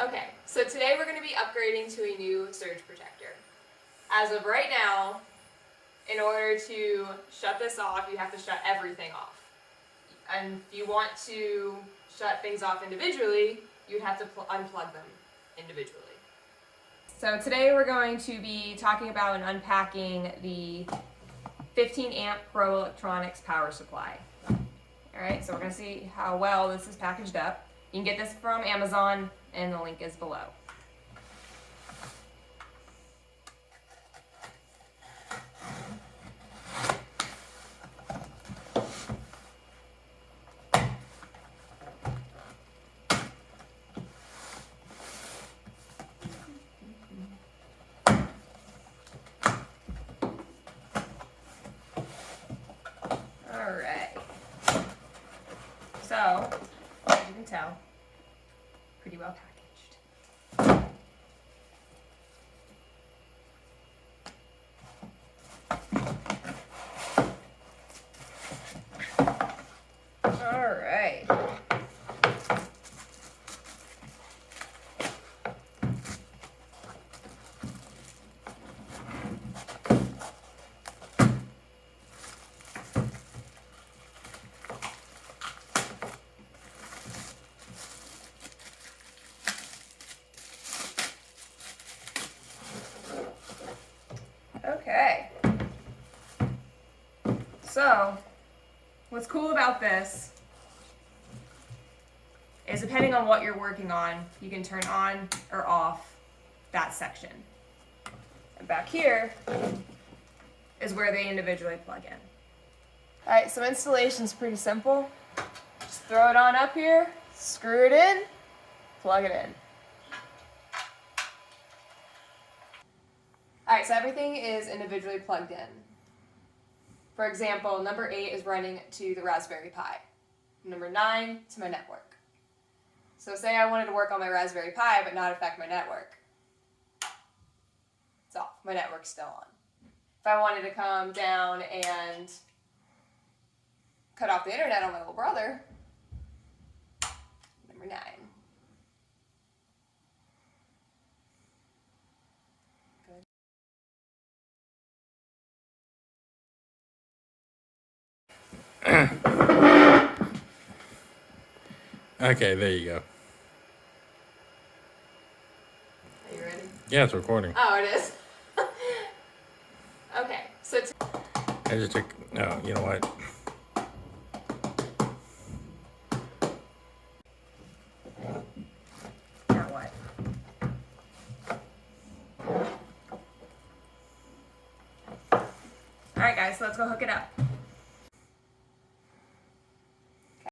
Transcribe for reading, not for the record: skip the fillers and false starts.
Okay, so today we're going to be upgrading to a new surge protector. As of right now, in order to shut this off, you have to shut everything off. And if you want to shut things off individually, you'd have to unplug them individually. So today we're going to be talking about and unpacking the 15 amp Pro Electronics power supply. Alright, so we're going to see how well this is packaged up. You can get this from Amazon, and the link is below. Alright, so as you can tell, pretty well packaged. Alright. Okay, so what's cool about this is depending on what you're working on, you can turn on or off that section. And back here is where they individually plug in. Alright, so installation's pretty simple. Just throw it on up here, screw it in, plug it in. Alright, so everything is individually plugged in. For example, number 8 is running to the Raspberry Pi. Number 9 to my network. So say I wanted to work on my Raspberry Pi but not affect my network. It's off. My network's still on. If I wanted to come down and cut off the internet on my little brother, number 9. Okay, there you go. Are you ready? Yeah, it's recording. Oh, it is. Okay, so I just took. No, you know what? now what? Alright guys, so let's go hook it up.